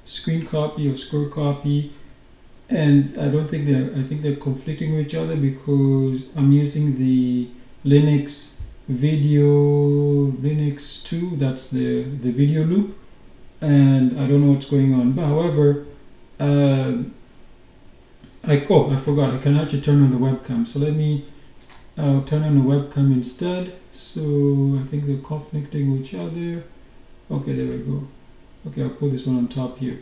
screen copy or scroll copy, and I don't think I think they're conflicting with each other because I'm using the Linux 2, that's the video loop, and I don't know what's going on. But however, I forgot, I can actually turn on the webcam. So let me turn on the webcam instead. So I think they're conflicting with each other. Okay, there we go. Okay, I'll put this one on top here.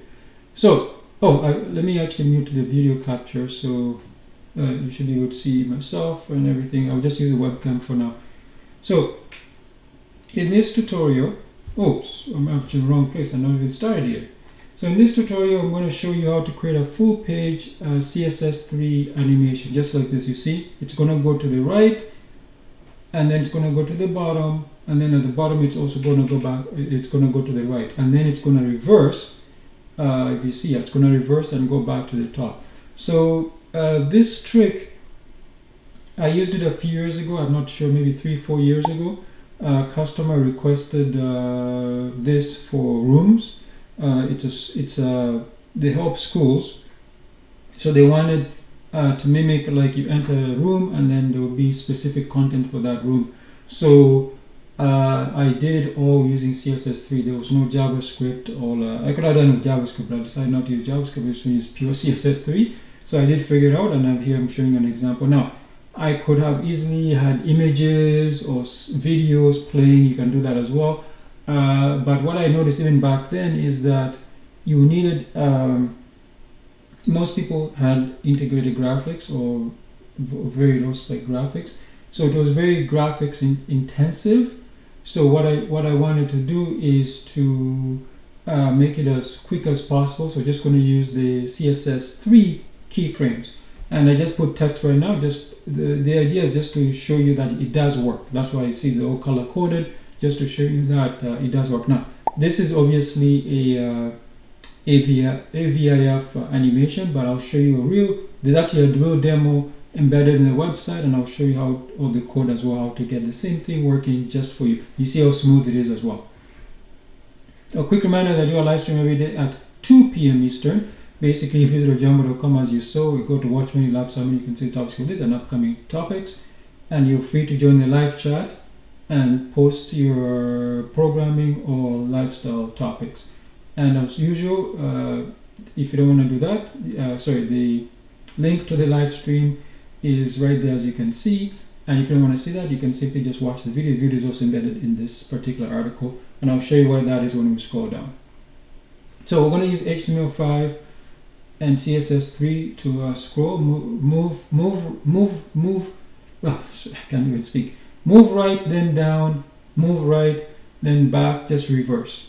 So, let me actually mute the video capture so you should be able to see myself and everything. I'll just use the webcam for now. So, in this tutorial, oops, I'm actually in the wrong place. I'm not even started here. So in this tutorial, I'm going to show you how to create a full page CSS3 animation, just like this. You see, it's going to go to the right, and then it's going to go to the bottom, and then at the bottom it's also going to go back. It's going to go to the right, and then it's going to reverse. If you see, it's going to reverse and go back to the top. So this trick, I used it a few years ago. I'm not sure, maybe 3-4 years ago. A customer requested this for rooms. They help schools, so they wanted to mimic, like, you enter a room and then there will be specific content for that room. So I did it all using CSS3. There was no JavaScript. I could have done it with JavaScript, but I decided not to use JavaScript. I just use pure CSS3. So I did figure it out, and I'm showing an example now. I could have easily had images or videos playing. You can do that as well. But what I noticed even back then is that you needed, most people had integrated graphics or very low spec graphics. So it was very graphics intensive. So what I wanted to do is to make it as quick as possible. So just going to use the CSS3 keyframes. And I just put text right now. Just the idea is just to show you that it does work. That's why I see the all color coded, just to show you that it does work. Now, this is obviously a VIF animation, but I'll show you there's actually a real demo embedded in the website, and I'll show you how all the code as well, how to get the same thing working just for you. You see how smooth it is as well. A quick reminder that I do a live stream every day at 2 p.m. Eastern. Basically, visit ojambo.com as you saw. We go to watch many live summary. You can see topics for this and upcoming topics, and you're free to join the live chat and post your programming or lifestyle topics. And as usual, if you don't want to do that, the link to the live stream is right there, as you can see. And if you don't want to see that, you can simply just watch the video. The video is also embedded in this particular article, and I'll show you why that is when we scroll down. So we're going to use HTML5 and CSS3 to scroll, move. I can't even speak. Move right, then down. Move right, then back. Just reverse.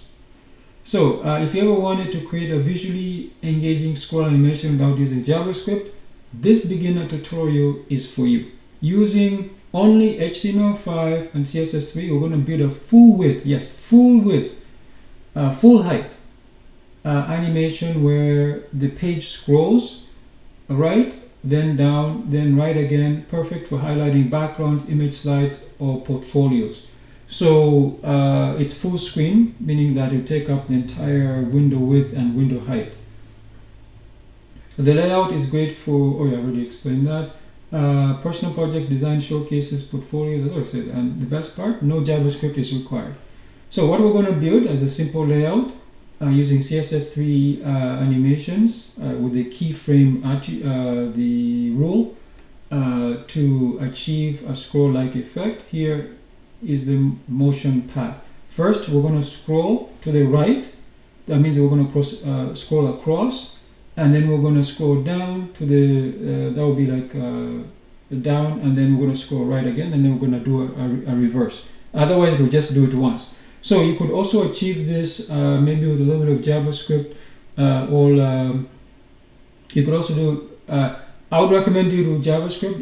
So if you ever wanted to create a visually engaging scroll animation without using JavaScript, this beginner tutorial is for you. Using only HTML5 and CSS3, we're going to build a full width, yes, full width, full height animation where the page scrolls right, then down, then right again. Perfect for highlighting backgrounds, image slides, or portfolios. So it's full screen, meaning that you take up the entire window width and window height. The layout is great for, I already explained that. Personal projects, design showcases, portfolios, as I said, and the best part, no JavaScript is required. So what we're going to build as a simple layout using CSS3 animations with the keyframe the rule to achieve a scroll-like effect. Here is the motion path. First, we're going to scroll to the right. That means we're going to scroll across, and then we're going to scroll down to the that will be like down, and then we're going to scroll right again, and then we're going to do a reverse. Otherwise, we'll just do it once. So you could also achieve this maybe with a little bit of JavaScript, or you could also do. I would recommend you do JavaScript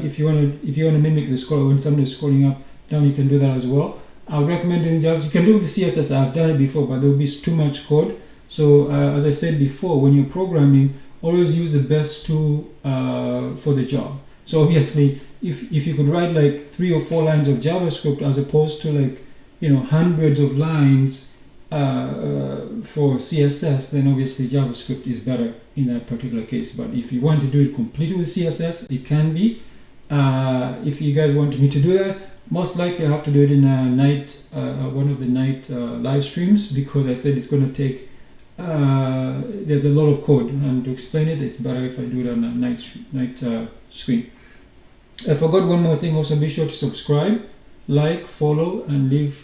if you want to mimic the scroll. When somebody is scrolling up, down, you can do that as well. I would recommend doing JavaScript. You can do it with CSS. I've done it before, but there will be too much code. So as I said before, when you're programming, always use the best tool for the job. So obviously, if you could write like 3 or 4 lines of JavaScript as opposed to like hundreds of lines, for CSS, then obviously JavaScript is better in that particular case. But if you want to do it completely with CSS, it can be. If you guys want me to do that, most likely I have to do it in a night, one of the night live streams, because I said it's going to take, there's a lot of code, and to explain it, it's better if I do it on a night screen. I forgot one more thing. Also, be sure to subscribe, like, follow, and leave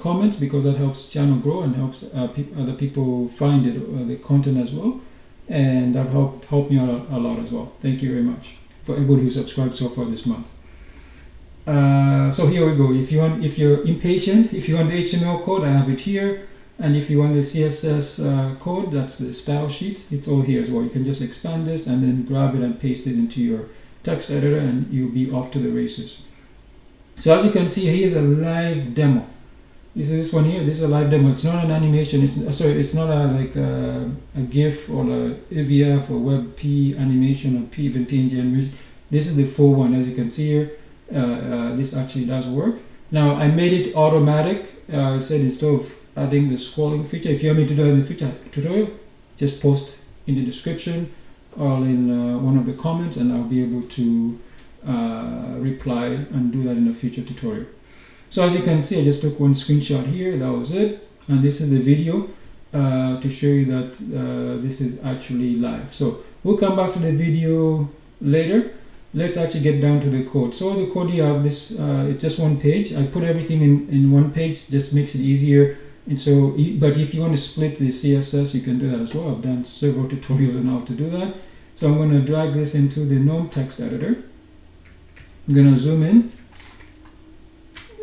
comments, because that helps the channel grow and helps other people find it, the content as well, and that help me out a lot as well. Thank you very much for everybody who subscribed so far this month. So here we go. If you're impatient, if you want the HTML code, I have it here, and if you want the CSS code, that's the style sheet. It's all here as well. You can just expand this and then grab it and paste it into your text editor, and you'll be off to the races. So as you can see, here's a live demo. You see this one here? This is a live demo. It's not an animation. It's not a GIF or a AVF or WebP animation or even PNG animation. This is the full one. As you can see here, this actually does work. Now I made it automatic. I said instead of adding the scrolling feature, if you want me to do it in the future tutorial, just post in the description or in one of the comments, and I'll be able to reply and do that in a future tutorial. So as you can see, I just took one screenshot here. That was it, and this is the video to show you that this is actually live. So we'll come back to the video later. Let's actually get down to the code. So the code, you have this, it's just one page. I put everything in one page, just makes it easier. And so, but if you want to split the CSS, you can do that as well. I've done several tutorials on how to do that. So I'm going to drag this into the GNOME text editor. I'm going to zoom in.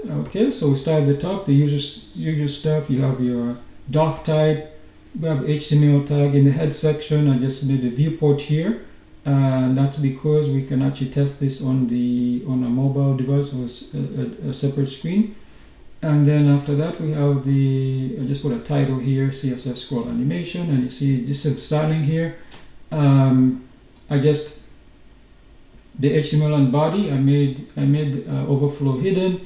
Okay, so we start at the top, the usual stuff. You have your doc type, we have HTML tag. In the head section, I just made a viewport here. That's because we can actually test this on a mobile device or a separate screen. And then after that, we have I just put a title here, CSS scroll animation, and you see this is styling here. The HTML and body, I made overflow hidden.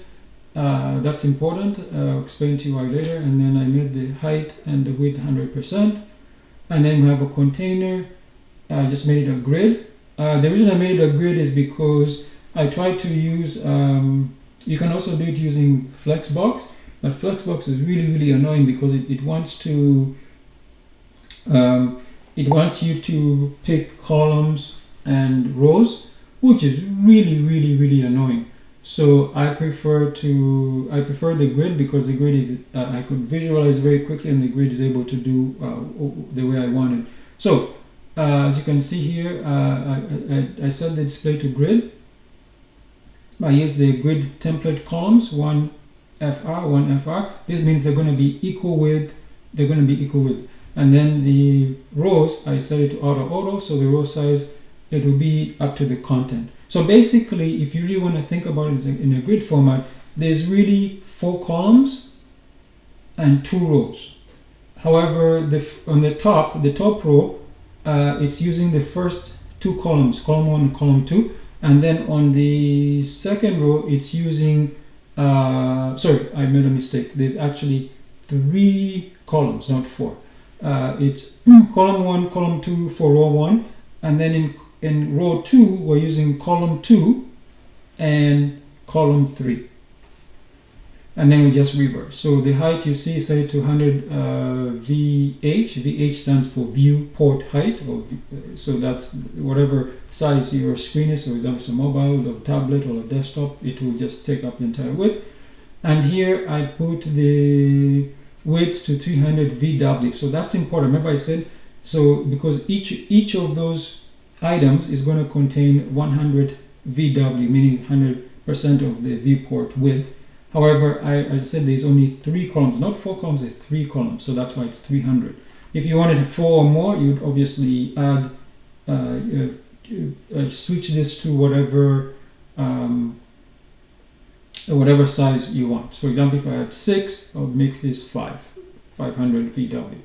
That's important. I'll explain to you why later. And then I made the height and the width 100%. And then we have a container. I just made it a grid. The reason I made it a grid is because I tried to use, you can also do it using Flexbox, but Flexbox is really annoying because it wants you to pick columns and rows, which is really annoying. So I prefer the grid, because the grid is, I could visualize very quickly, and the grid is able to do the way I want it. So as you can see here, I set the display to grid. I use the grid template columns, 1 FR, 1 FR. This means they're going to be equal width. And then the rows, I set it to auto, so the row size, it will be up to the content. So basically, if you really want to think about it in a grid format, there's really 4 columns and 2 rows. However, on the top row, it's using the first 2 columns, column 1 and column 2. And then on the second row, it's using, sorry, I made a mistake. There's actually 3 columns, not 4. It's column 1, column 2 for row 1. And then in row 2, we're using column 2 and column 3. And then we just reverse. So the height, you see, set it to 100 VH. VH stands for viewport height. So that's whatever size your screen is. So for example, it's a mobile or a tablet or a desktop, it will just take up the entire width. And here I put the width to 300 VW. So that's important. Remember I said, so because each of those items is going to contain 100 VW, meaning 100% of the viewport width. However, as I said, there's only 3 columns, not 4 columns, there's 3 columns, so that's why it's 300. If you wanted 4 or more, you'd obviously add, switch this to whatever size you want. So for example, if I had 6, I would make this 500 VW.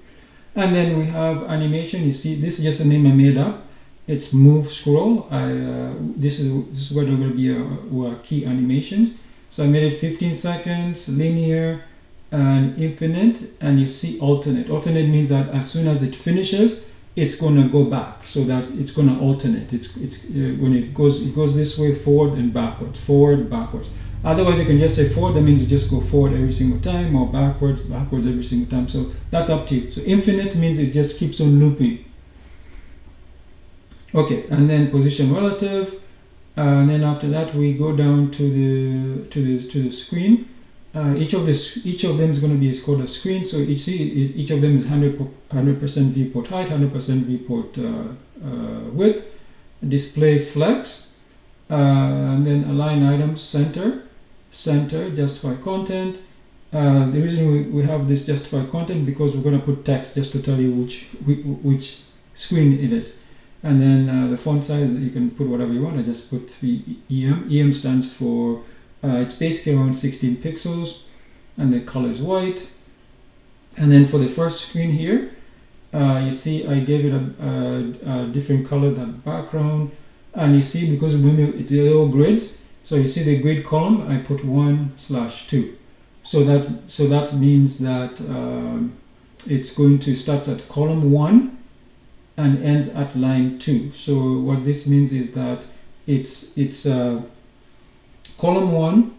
And then we have animation. You see, this is just a name I made up. It's move scroll. This is what are going to be our key animations. So I made it 15 seconds, linear, and infinite, and you see alternate. Alternate means that as soon as it finishes, it's gonna go back, so that it's gonna alternate. It's when it goes this way, forward and backwards, forward, backwards. Otherwise, you can just say forward. That means you just go forward every single time, or backwards, backwards every single time. So that's up to you. So infinite means it just keeps on looping. Okay, and then position relative, and then after that we go down to the screen. Each of them is going to be called a screen. So each of them is 100% viewport height, 100% viewport width. Display flex, and then align items center, justify content. The reason we have this justify content because we're going to put text just to tell you which screen it is. And then the font size, you can put whatever you want. I just put 3 EM. EM stands for it's basically around 16 pixels, and the color is white. And then for the first screen here, you see I gave it a different color than background, and you see because they're all grids, so you see the grid column, I put 1/2. So that means that it's going to start at column 1 and ends at line 2. So what this means is that it's column 1,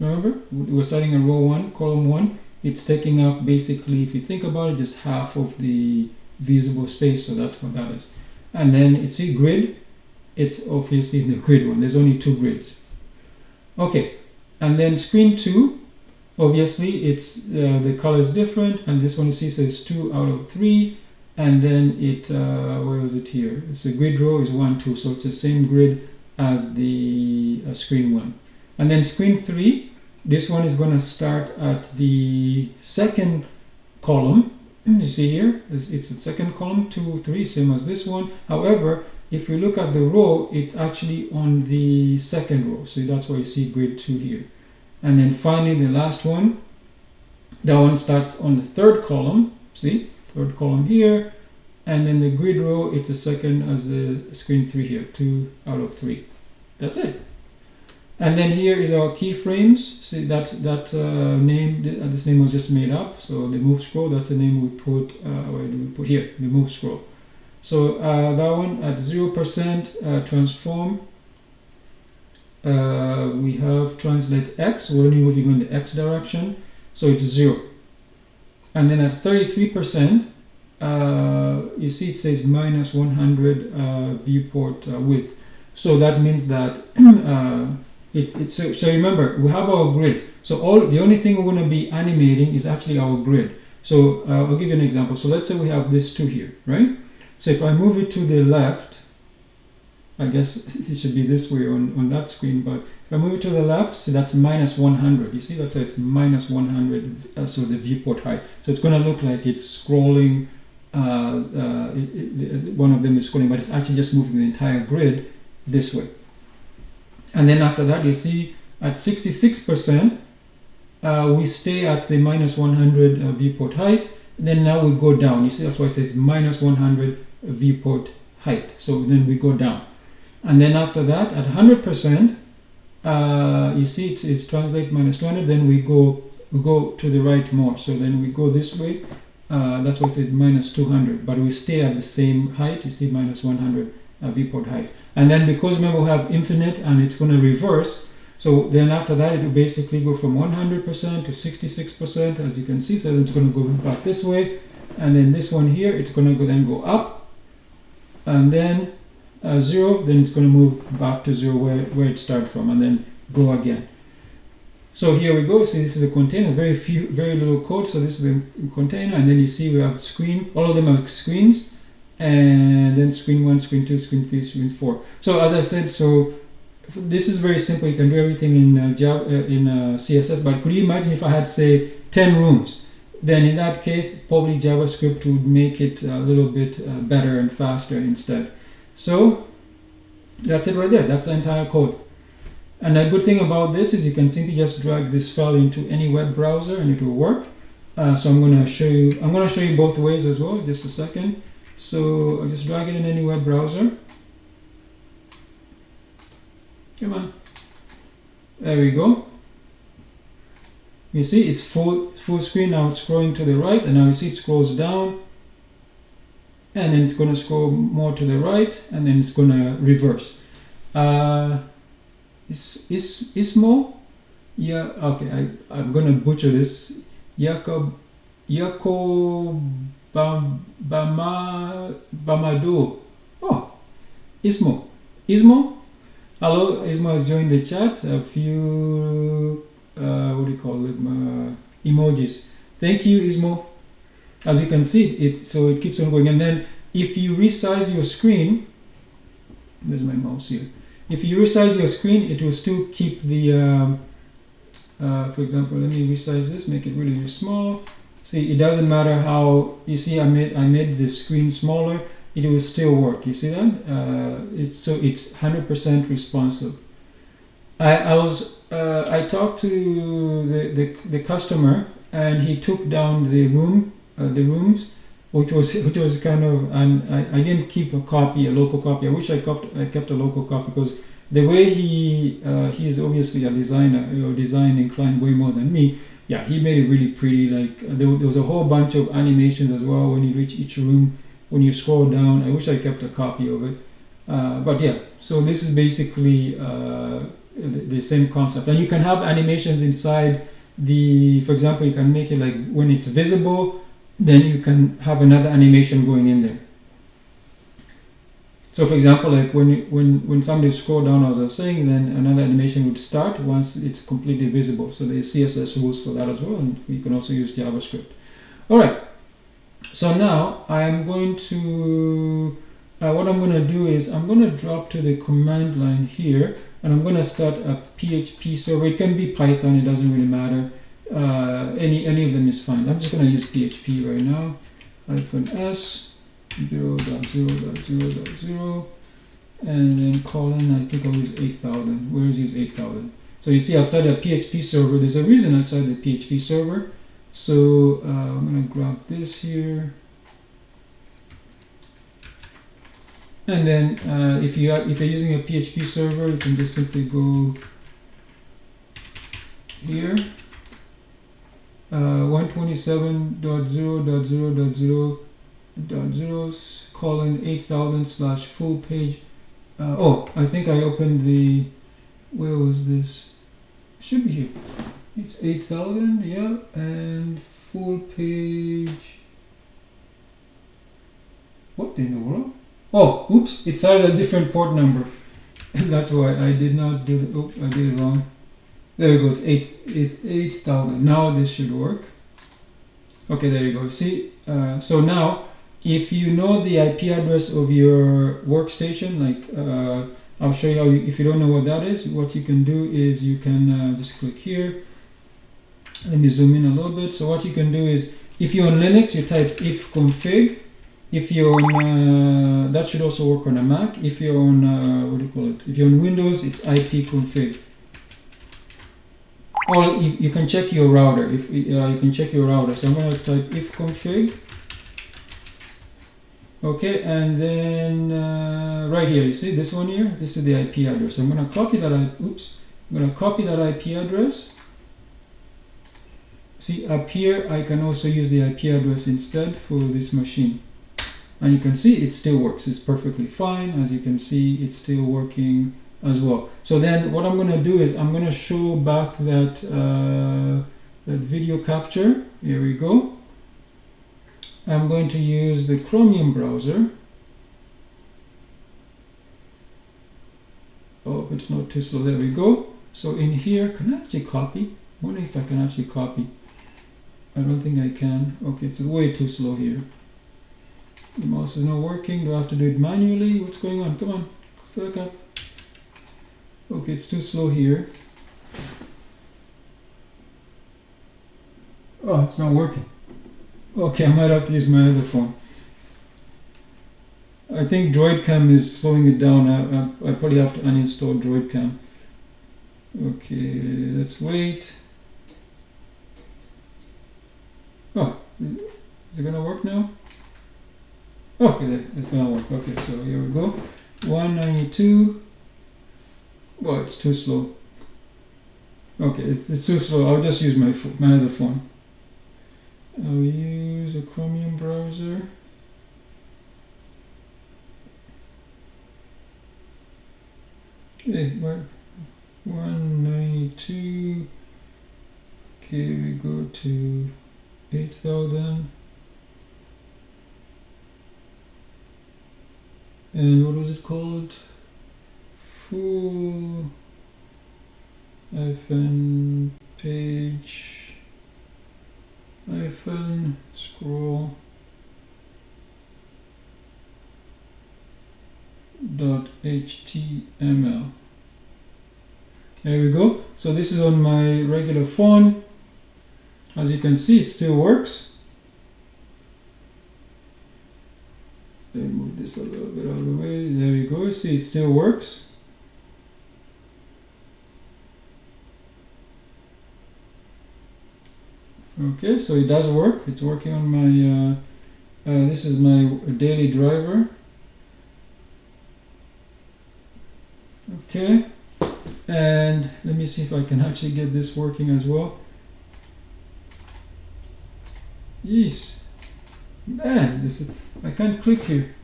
remember, we're starting in row 1, column 1, it's taking up basically, if you think about it, just half of the visible space, so that's what that is. And then you see grid, it's obviously the grid one, there's only 2 grids. Okay, and then screen 2, obviously it's the color is different, and this one you see says 2 out of 3, and then it, where was it here? It's a grid row is 1, 2, so it's the same grid as the screen 1. And then screen 3, this one is going to start at the second column. You see here, it's the second column, 2, 3, same as this one. However, if you look at the row, it's actually on the second row. So that's why you see grid 2 here. And then finally, the last one, that one starts on the third column. See, third column here. And then the grid row, it's the second as the screen 3 here, 2 out of 3. That's it. And then here is our keyframes. See that name, this name was just made up. So the move scroll, that's the name we put. Where do we put here? The move scroll. So that one at 0% transform. We have translate X. We're only moving in the X direction, so it's 0. And then at 33%, you see it says minus 100 viewport width. So that means that so remember, we have our grid. So the only thing we're going to be animating is actually our grid. So I'll give you an example. So let's say we have this 2 here, right? So if I move it to the left, I guess it should be this way on that screen, but if I move it to the left, so that's minus 100. You see, that's it's minus 100, so the viewport height. So it's going to look like it's scrolling, one of them is scrolling, but it's actually just moving the entire grid this way. And then after that, you see at 66%, we stay at the minus 100 viewport height. Then now we go down. You see, that's why it says minus 100 viewport height. So then we go down. And then after that, at 100%, you see it's translate minus 200. Then we go to the right more. So then we go this way. That's why it says minus 200. But we stay at the same height. You see minus 100 viewport height. And then because remember we have infinite and it's going to reverse. So then after that, it will basically go from 100% to 66%, as you can see. So it's going to go back this way. And then this one here, it's going to then go up. And then 0, then it's going to move back to 0 where it started from, and then go again. So here we go. See, this is a container, very little code. So this is the container. And then you see we have screen. All of them are screens. And then screen 1, screen 2, screen 3, screen 4. So as I said, so this is very simple. You can do everything in CSS. But could you imagine if I had, say, 10 rooms? Then in that case, probably JavaScript would make it a little bit better and faster instead. So that's it right there. That's the entire code. And the good thing about this is you can simply just drag this file into any web browser and it will work. So I'm going to show you both ways as well. Just a second. So I'll just drag it in any web browser. Come on. There we go. You see it's full screen now. It's scrolling to the right, and now you see it scrolls down, and then it's going to scroll more to the right, and then it's going to reverse. Ismo? Yeah, okay, I'm going to butcher this. Bamado. Oh, Ismo. Hello, Ismo has joined the chat. A few, what do you call it, emojis. Thank you, Ismo. As you can see, it keeps on going. And then if you resize your screen, there's my mouse here. If you resize your screen, it will still keep the, for example, let me resize this, make it really, really small. See, it doesn't matter how, you see I made the screen smaller, it will still work. You see that? It's 100% responsive. I talked to the customer, and he took down the rooms, which was kind of, and I didn't keep a local copy. I wish I kept a local copy, because the way he's obviously a designer, design inclined way more than me. Yeah, he made it really pretty. Like there was a whole bunch of animations as well when you reach each room. When you scroll down, I wish I kept a copy of it. But yeah, so this is basically the same concept, and you can have animations inside for example, you can make it like when it's visible, then you can have another animation going in there. So for example, like when somebody scroll down, as I was saying, then another animation would start once it's completely visible. So there's CSS rules for that as well, and you can also use JavaScript. All right. So now I'm going to, what I'm going to do is I'm going to drop to the command line here, and I'm going to start a PHP server. It can be Python, it doesn't really matter. Any of them is fine. I'm just going to use PHP right now. -s 0.0.0.0, and then colon, I think I'll use 8,000. Where is use 8,000? So you see I've started a PHP server. There's a reason I started the PHP server. So I'm going to grab this here, and then if you're using a PHP server, you can just simply go here, 127.0.0.0.0 colon 8,000 / full page. Oh, I think I opened the, where was this? It should be here. It's 8,000, yeah, and full page. What in the world? Oh, oops, it's had a different port number. That's why I did not do the, oh, I did it wrong. There we go, it's 8,000. Now this should work. Okay, there you go. See, so now, if you know the IP address of your workstation, like, I'll show you how, if you don't know what that is, what you can do is you can just click here. Let me zoom in a little bit. So what you can do is, if you're on Linux, you type ifconfig. If you're on, that should also work on a Mac. If you're on, what do you call it? If you're on Windows, it's ipconfig. Or you can check your router. If you can check your router. So I'm going to type ifconfig. Okay, and then right here, you see this one here. This is the IP address. So I'm going to copy that. Oops. I'm going to copy that IP address. See, up here, I can also use the IP address instead for this machine. And you can see it still works. It's perfectly fine. As you can see, it's still working as well. So then what I'm going to do is I'm going to show back that, that video capture. Here we go. I'm going to use the Chromium browser. Oh, it's not too slow. There we go. So in here, can I actually copy? I wonder if I can actually copy. I don't think I can. Okay, it's way too slow here. The mouse is not working. Do I have to do it manually? What's going on? Come on, click up. Okay, it's too slow here. Oh, it's not working. Okay, I might have to use my other phone. I think DroidCam is slowing it down. I probably have to uninstall DroidCam. Okay, let's wait. Oh, is it gonna work now? Okay, there, it's gonna work. Okay, so here we go. 192. Well, it's too slow. Okay, it's too slow. I'll just use my other phone. I'll use a Chromium browser. Okay, 192. Okay, we go to 8,000. And what was it called? Full hyphen page hyphen scroll dot html. There we go. So this is on my regular phone. As you can see, it still works. Let me move this a little bit out of the way. There we go. See, it still works. Okay, so it does work. It's working on my this is my daily driver. Okay, and let me see if I can actually get this working as well. Yes, man, I can't click here.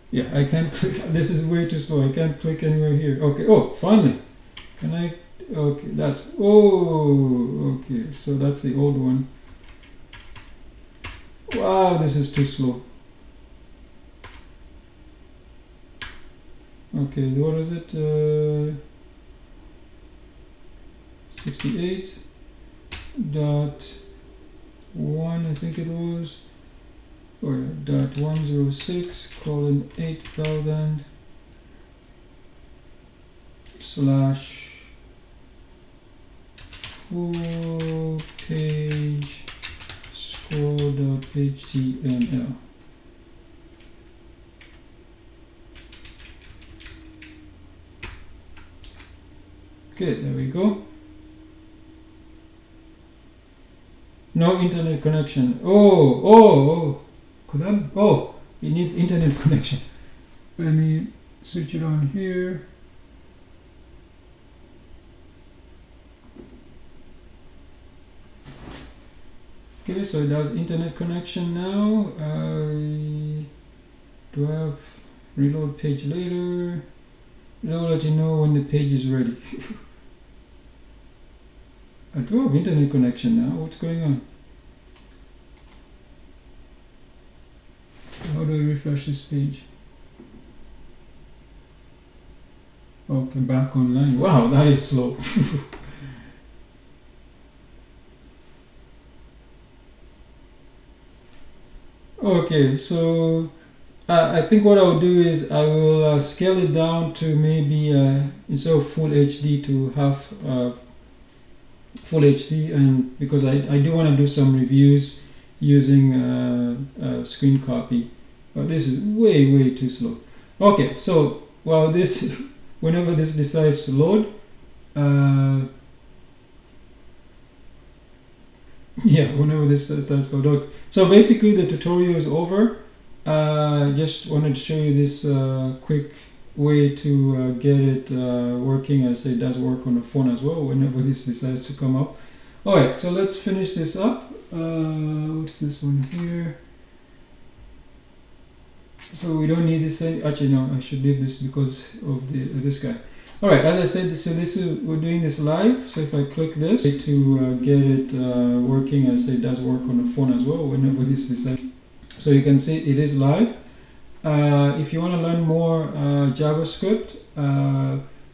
Yeah, I can't click. This is way too slow. I can't click anywhere here. Okay. Oh, finally. Can I? Okay, that's. Oh, okay. So that's the old one. Wow, this is too slow. Okay, what is it? 68.1, I think it was. Or dot 106 colon 8,000 slash full page scroll.html. Okay, there we go. No internet connection. Oh, could I? Oh, it needs internet connection. Let me switch it on here. Okay, so it has internet connection now. Do I have reload page later? It'll let you know when the page is ready. I do have internet connection now. What's going on? How do I refresh this page? Okay, back online. Wow, that is slow. Okay, so I think what I'll do is I will scale it down to maybe instead of full HD to half full HD, and because I do want to do some reviews using screen copy, but this is way too slow. Okay, so while this whenever this decides to load, yeah, whenever this starts to load. So basically the tutorial is over. Just wanted to show you this quick way to get it working. I say it does work on the phone as well whenever this decides to come up. Alright, so let's finish this up. What's this one here? So we don't need this thing. Actually, no, I should leave this because of this guy. Alright, as I said, so this is, we're doing this live. So if I click this to get it working, I say it does work on the phone as well whenever this decides. So you can see it is live. If you want to learn more JavaScript,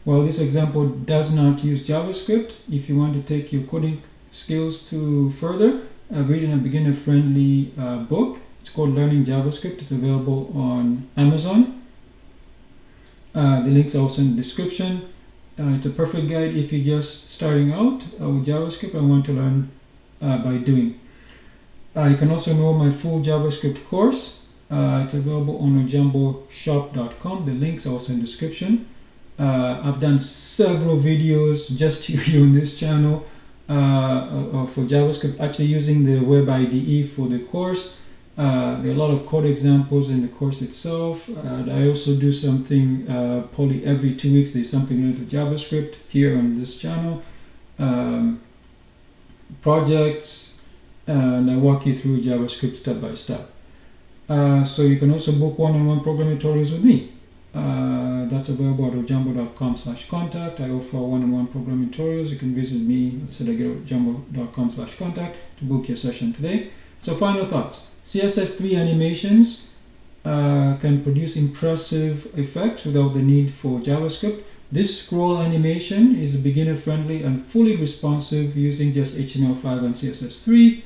well, this example does not use JavaScript. If you want to take your coding skills to further, I've written a beginner-friendly book. It's called Learning JavaScript. It's available on Amazon. The links are also in the description. It's a perfect guide if you're just starting out with JavaScript and want to learn by doing. You can also know my full JavaScript course. It's available on ojamboshop.com. The links are also in the description. I've done several videos just here on this channel for JavaScript, actually using the web IDE for the course. There are a lot of code examples in the course itself. I also do something probably every 2 weeks. There's something related to JavaScript here on this channel. Projects, and I walk you through JavaScript step by step. So you can also book one-on-one programming tutorials with me. That's available at ojambo.com/contact. I offer one-on-one programming tutorials. You can visit me at ojambo.com/contact to book your session today. So final thoughts. CSS3 animations can produce impressive effects without the need for JavaScript. This scroll animation is beginner-friendly and fully responsive using just HTML5 and CSS3.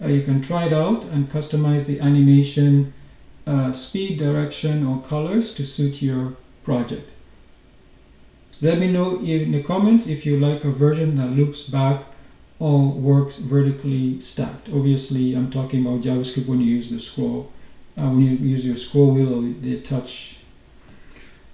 You can try it out and customize the animation speed, direction, or colors to suit your project. Let me know in the comments if you like a version that loops back or works vertically stacked. Obviously, I'm talking about JavaScript when you use the scroll, when you use your scroll wheel or the touch.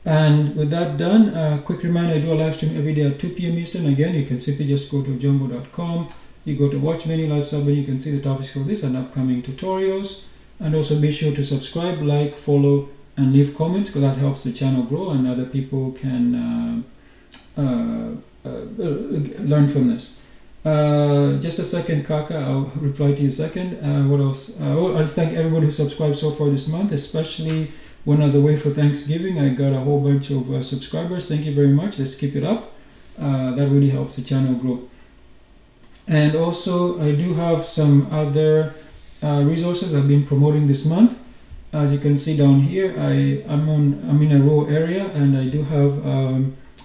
And with that done, quick reminder, I do a live stream every day at 2 p.m. Eastern. Again, you can simply just go to ojambo.com. You go to watch menu live sub, and you can see the topics for this and upcoming tutorials. And also be sure to subscribe, like, follow, and leave comments, because that helps the channel grow and other people can learn from this. Just a second, Kaka, I'll reply to you in a second. What else? I'll thank everybody who subscribed so far this month, especially when I was away for Thanksgiving. I got a whole bunch of subscribers. Thank you very much. Let's keep it up. That really helps the channel grow. And also, I do have some other resources I've been promoting this month. As you can see down here, I'm in a raw area, and I do have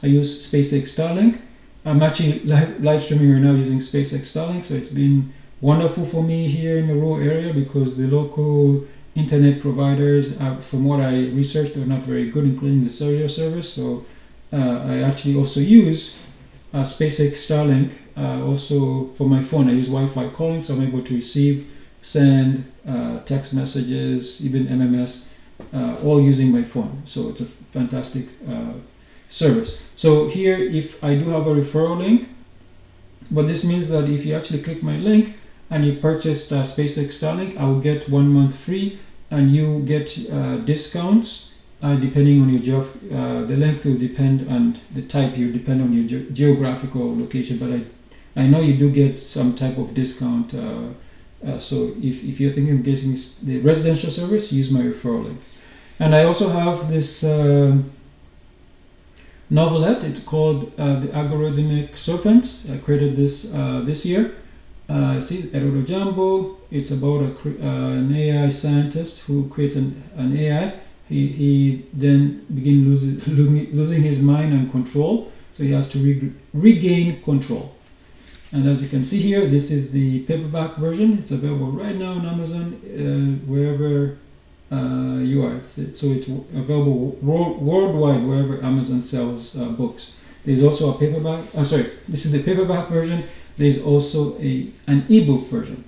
I use SpaceX Starlink. I'm actually live streaming right now using SpaceX Starlink, so it's been wonderful for me here in the raw area, because the local internet providers, from what I researched, are not very good, including the cellular service. So I actually also use SpaceX Starlink also for my phone. I use Wi-Fi calling, so I'm able to receive, send text messages, even MMS, all using my phone. So it's a fantastic service. So here, if I do have a referral link, but this means that if you actually click my link and you purchase SpaceX Starlink, I will get 1 month free, and you get discounts depending on your job. The length will depend on the type, you depend on your geographical location, but I know you do get some type of discount. So if you're thinking of getting the residential service, use my referral link. And I also have this novelette. It's called The Algorithmic Serpent. I created this this year. See, Eduardo Jambo. It's about an AI scientist who creates an AI. He then begins losing his mind and control, so he has to regain control. And as you can see here, this is the paperback version. It's available right now on Amazon, wherever you are. So it's available worldwide, wherever Amazon sells books. There's also a paperback. This is the paperback version. There's also an ebook version.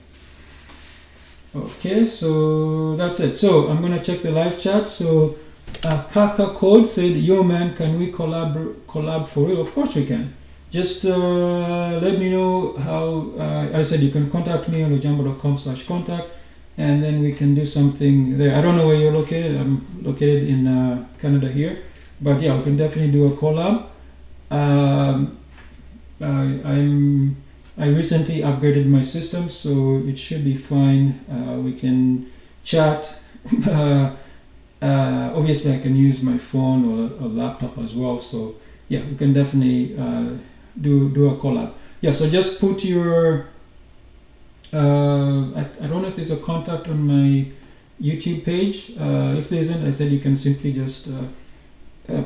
Okay, so that's it. So I'm gonna check the live chat. So Kaka Code said, "Yo man, can we collab for real?" Of course we can. Just let me know how. I said you can contact me on ojambo.com/contact, and then we can do something there. I don't know where you're located. I'm located in Canada here, but yeah, we can definitely do a collab. I recently upgraded my system, so it should be fine. We can chat. Obviously, I can use my phone or a laptop as well. So yeah, we can definitely do a collab. Yeah, so just put your. I don't know if there's a contact on my YouTube page. If there isn't, I said you can simply just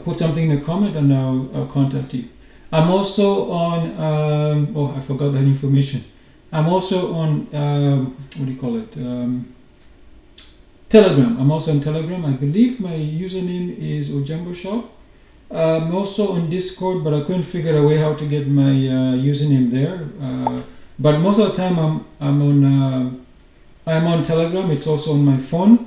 put something in the comment, and I'll contact you. I'm also on, oh, I forgot that information. I'm also on, what do you call it? Telegram. I'm also on Telegram. I believe my username is Ojambo Shop. I'm also on Discord, but I couldn't figure a way how to get my username there. But most of the time I'm on Telegram. It's also on my phone.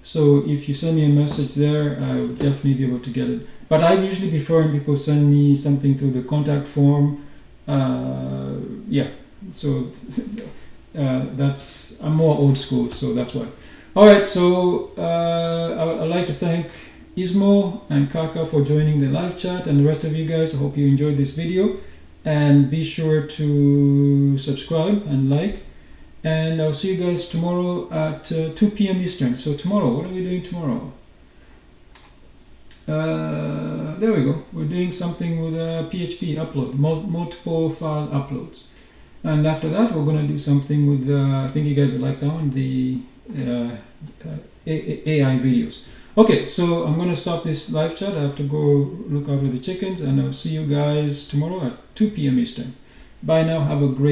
So if you send me a message there, I will definitely be able to get it. But I usually prefer when people send me something through the contact form. Yeah, so I'm more old school, so that's why. All right, so I'd like to thank Ismo and Kaka for joining the live chat, and the rest of you guys. I hope you enjoyed this video, and be sure to subscribe and like. And I'll see you guys tomorrow at 2 p.m. Eastern. So tomorrow, what are we doing tomorrow? There we go. We're doing something with a PHP upload, multiple file uploads. And after that, we're going to do something with, I think you guys would like that one, the AI videos. Okay, so I'm going to stop this live chat. I have to go look after the chickens, and I'll see you guys tomorrow at 2 p.m. Eastern. Bye now. Have a great